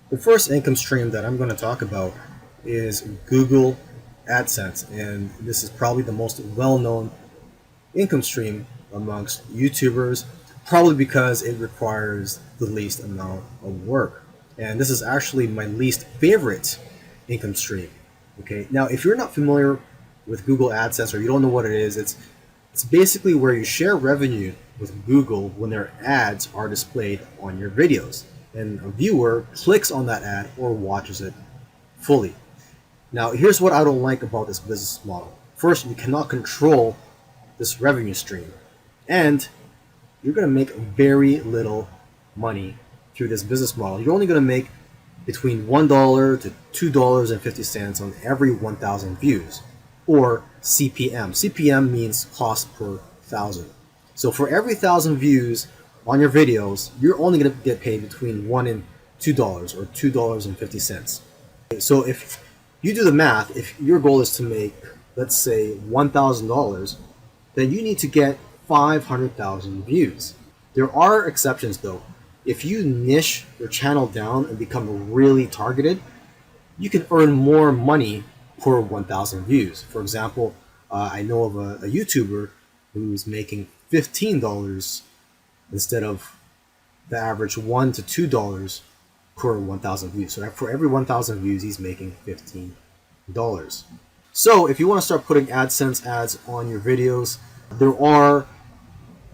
The first income stream that I'm going to talk about is Google AdSense, and this is probably the most well-known income stream amongst YouTubers, probably because it requires the least amount of work. And this is actually my least favorite income stream. Okay, now if you're not familiar with Google AdSense or you don't know what it is, it's basically where you share revenue with Google when their ads are displayed on your videos, and a viewer clicks on that ad or watches it fully. Now, here's what I don't like about this business model. First, you cannot control this revenue stream, and you're going to make very little money through this business model. You're only going to make between $1 to $2.50 on every 1,000 views, or CPM. CPM means cost per thousand. So for every 1,000 views on your videos, you're only going to get paid between $1 and $2 or $2.50. So if you do the math, if your goal is to make, let's say, $1,000, then you need to get 500,000 views. There are exceptions though. If you niche your channel down and become really targeted, you can earn more money per 1,000 views. For example, I know of a YouTuber who's making $15 instead of the average $1 to $2 per 1,000 views. So for every 1,000 views, he's making $15. So if you want to start putting AdSense ads on your videos, there are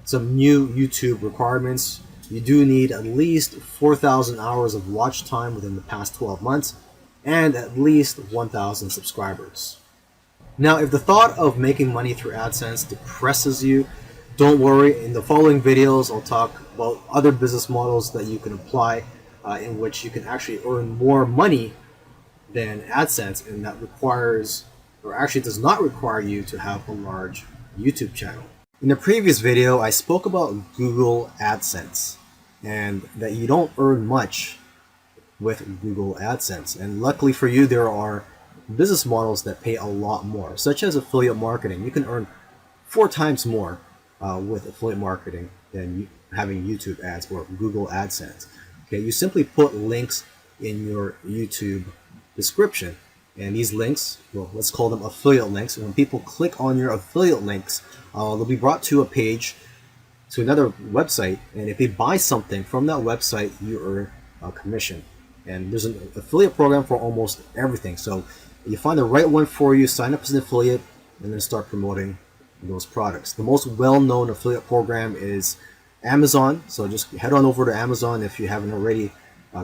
some new YouTube requirements. You do need at least 4,000 hours of watch time within the past 12 months and at least 1,000 subscribers. Now, if the thought of making money through AdSense depresses you, don't worry. In the following videos, I'll talk about other business models that you can apply in which you can actually earn more money than AdSense, and that requires, or actually does not require, you to have a large YouTube channel. In the previous video, I spoke about Google AdSense and that you don't earn much with Google AdSense. And luckily for you, there are business models that pay a lot more, such as affiliate marketing. You can earn 4 times more with affiliate marketing than having YouTube ads or Google AdSense. Okay, you simply put links in your YouTube description, and these links, well, let's call them affiliate links. When people click on your affiliate links, they'll be brought to a page, to another website, and if they buy something from that website, you earn a commission. And there's an affiliate program for almost everything. So you find the right one for you, sign up as an affiliate, and then start promoting those products. The most well-known affiliate program is Amazon. So just head on over to Amazon if you haven't already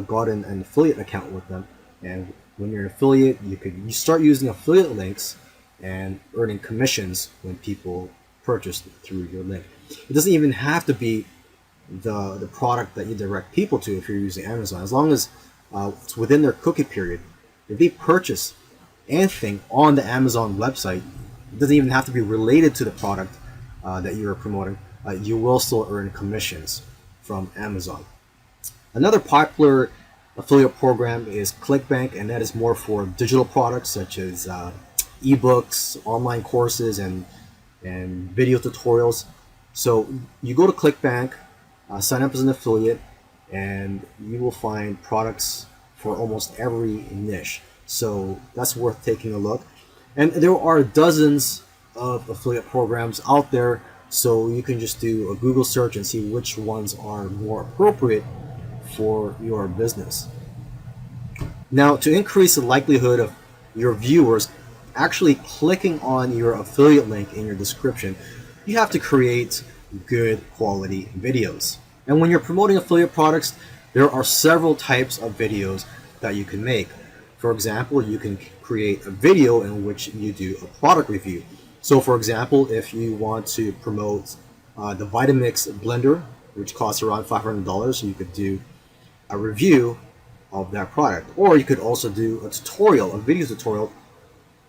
gotten an affiliate account with them. And when you're an affiliate, you start using affiliate links and earning commissions when people purchase through your link. It doesn't even have to be the product that you direct people to if you're using Amazon. As long as it's within their cookie period, if they purchase anything on the Amazon website, it doesn't even have to be related to the product that you're promoting. You will still earn commissions from Amazon. Another popular affiliate program is ClickBank, and that is more for digital products such as ebooks, online courses, and video tutorials. So you go to ClickBank, sign up as an affiliate, and you will find products for almost every niche. So that's worth taking a look. And there are dozens of affiliate programs out there, so you can just do a Google search and see which ones are more appropriate for your business. Now, to increase the likelihood of your viewers actually clicking on your affiliate link in your description, you have to create good quality videos. And when you're promoting affiliate products, there are several types of videos that you can make. For example, you can create a video in which you do a product review. So for example, if you want to promote the Vitamix blender, which costs around $500, you could do a review of that product. Or you could also do a tutorial, a video tutorial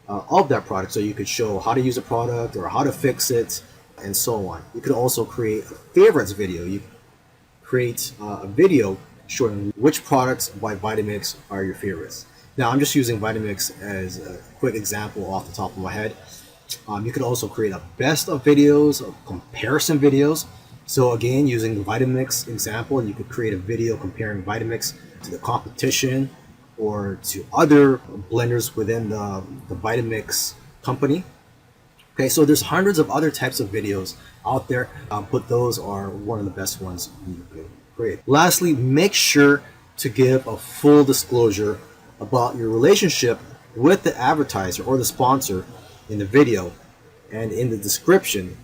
of that product. So you could show how to use a product or how to fix it and so on. You could also create a favorites video. You create a video showing which products by Vitamix are your favorites. Now I'm just using Vitamix as a quick example off the top of my head. You could also create a best of videos, or comparison videos. So again, using the Vitamix example, you could create a video comparing Vitamix to the competition or to other blenders within the Vitamix company. Okay, so there's hundreds of other types of videos out there, but those are one of the best ones you can create. Lastly, make sure to give a full disclosure about your relationship with the advertiser or the sponsor in the video, and in the description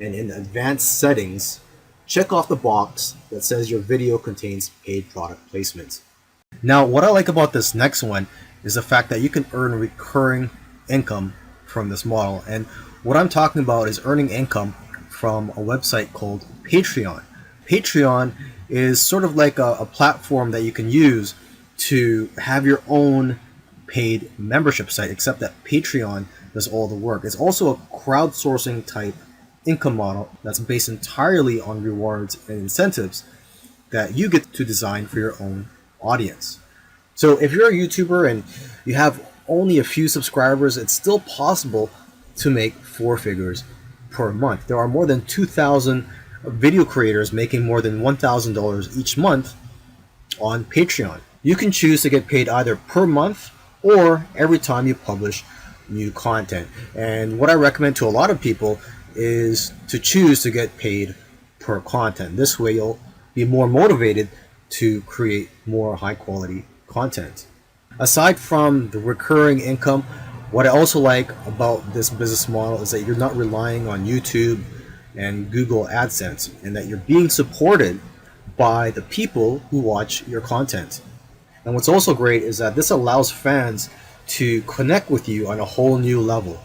and in the advanced settings, check off the box that says your video contains paid product placements. Now, what I like about this next one is the fact that you can earn recurring income from this model. And what I'm talking about is earning income from a website called Patreon. Patreon is sort of like a platform that you can use to have your own paid membership site, except that Patreon does all the work. It's also a crowdsourcing type income model that's based entirely on rewards and incentives that you get to design for your own audience. So if you're a YouTuber and you have only a few subscribers, it's still possible to make 4 figures per month. There are more than 2,000 video creators making more than $1,000 each month on Patreon. You can choose to get paid either per month or every time you publish new content. And what I recommend to a lot of people is to choose to get paid per content. This way you'll be more motivated to create more high quality content. Aside from the recurring income, what I also like about this business model is that you're not relying on YouTube and Google AdSense, and that you're being supported by the people who watch your content. And what's also great is that this allows fans to connect with you on a whole new level.